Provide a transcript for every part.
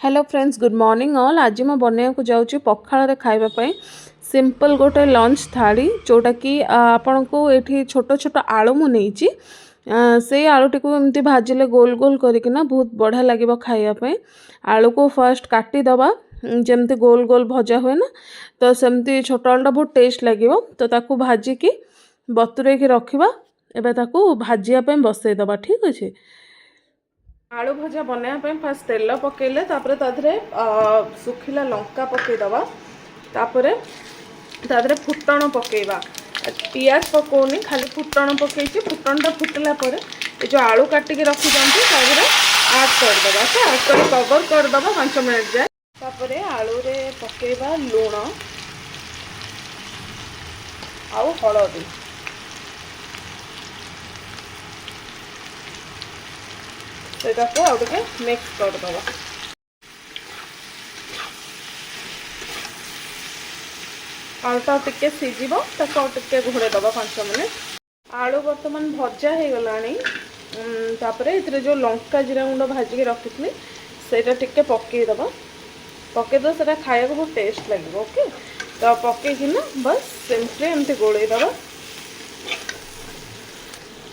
Hello friends good morning all. आज मैं बनवाक जाऊँगी पखाल खावाई सिंपल गोटे लंच थाली जोटा कि आपण को ये छोट छोट आलू मुझे से आलूटी को एमती भाजिले गोल गोल करना बहुत बढ़िया लगे खावाई। आलू को फर्स्ट काटिदबा जमती गोल गोल भजा हुए ना, तो सेमती छोट आलूटा बहुत टेस्ट लगे। तो ताकू भाजिकी बतुरे रखा एबे ताकू भाजियापे बसईदबा। ठीक अच्छे। आलू भजा बनवाई फास्ट तेल पकेले ताधरे सुखिला लंका पकईदबा ताधरे फुटण पकेबा। पियाज पकौनी खाली फुटण पकई फुटणटा फुटला ये जो आलू काटिकी रखी ताधरे आड करदबा। आड कर कवर करदबा 5 मिनट जाए। तापरे आलू रे पकेबा लूण आउ हलदी को आउ टे मिक्स करदबा। आलूटा टिके सीझिबो ताको टिके घोड़ेदबा 5 मिनट। आलू बर्तमान भजा हो गलानी। तापरे इतरे जो लंका जीरा गुंड भाजिकी रखी सेटा टिके पकईदबा। पकईद से खाया बहुत टेस्ट लगे। ओके, तो पकईकिना बस सिंपली एमती गोलैदबा।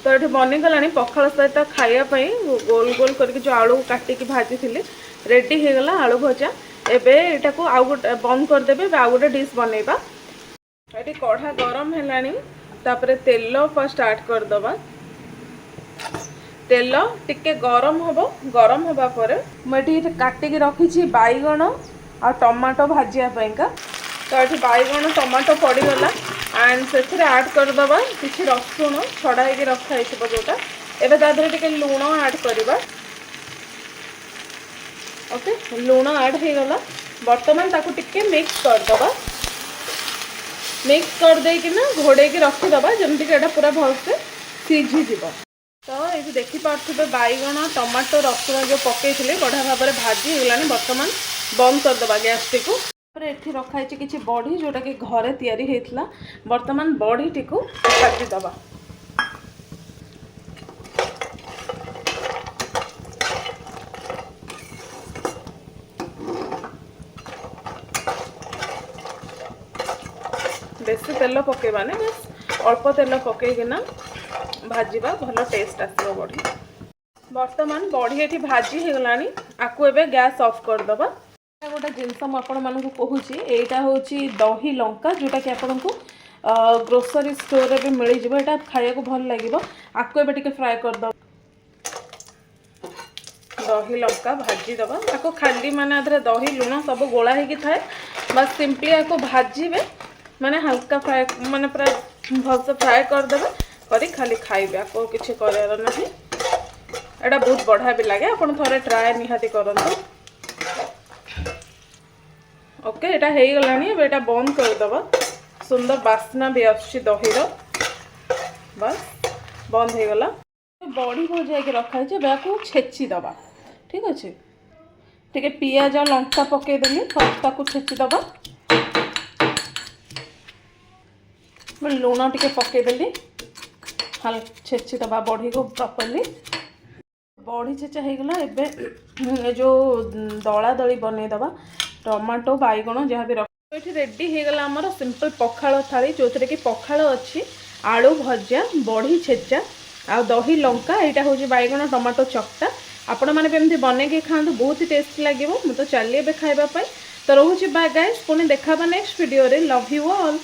तो ये बनीगला पखाल सहित खायापी गोल गोल करके जो आलू काटिकी भाजी थी रेडी हो गला आलू भजा। एबे एटा को आउ गोटे बंद करदेबे। आउ गोटे डिश बनैबा। ये कढ़ा गरम है तापरे तेल फर्स्ट ऐड करदबा। तेल टिके गरम होबो। गरम होबा परे मुझे काटिकी रखी बैगण आ टमाटो भाजिया पाइका। तो ये बैगण टमाटो पड़गला एंड से ऐड करदबा किसी रसुण छड़ाई रखाई जोटा। एबे तादरे टिके लूण ऐड करबा। ओके, लूण ऐड हो गला। बर्तमान ताकू टिके मिक्स करदबा। मिक्स कर देकी ना घोड़े की रखीदबा जमती कि एटा पूरा भलसे सीझीज। तो ये देखी पार्थे बैगण टमाटो रसुण जो पकई बढ़िया भाव में भाजी होगलानी। बर्तमान बंद करदबा गैस टी को। ये रखाई किसी बड़ी जोटा कि घरे तैयारी होता। बर्तमान बड़ी टी को भाजीदबा। बेसी तेल पकेबानी, बस अल्प तेल पकईकिना भाजवा भल टेस्ट आसो बड़ी। बर्तमान बड़ी ये भाजी हो गलानी। आपको एबे गैस ऑफ करदबा। गोटे जिनस मुझे कहूँ यहाँ हूँ दही लंका जोटा कि आपन को ग्रोसरी स्टोर भी मिल जाए। खाया को भल लगे। आपको एबे टिके फ्राए करदबा। दही लंका भाजीदबा। आपको खाली माने दही लुण सब गोला हो थाए। बस सिंपली आपको भाजीबे माने हल्का फ्राए माने पूरा भलसे फ्राए करदेवे करी खाली खाइबे। आपको किसी करार ना। एटा बहुत बढ़िया भी लगे। आप थे ट्राए निहाती करंतु। ओके, एटा हो गलानी। अब एटा बंद करदबा। सुंदर बास्ना भी आसुची दहीर। बस बंद हो गला। बड़ी भजा रखाई आपको छेचिदबा। ठीक अच्छे। टिके पियाज और लंका पकईदेली फर्स्ट ताकू छेचिदबा। लूण टिके पकईदेली हाल छेचिदबा बड़ी को प्रॉपर्ली। बड़ी छेचा हो गला। एबे जो दला दली बनईदबा टमाटो बैगण जहाँ भी रख ये रेडी हो गला आमर सिंपल पखाल थाली जो कि पखाल अच्छी आलू भजा बड़ी छेचा आ दही लंका। यहाँ हूँ बैगण टमाटो चकटा। आपण मैंने एमती बनईके खाँतु बहुत ही टेस्ट लगे। मुझे तो चलिए खावाई। तो रोचे बाय गाइस, पुणी देखा नेक्स्ट वीडियो रे। Love you all.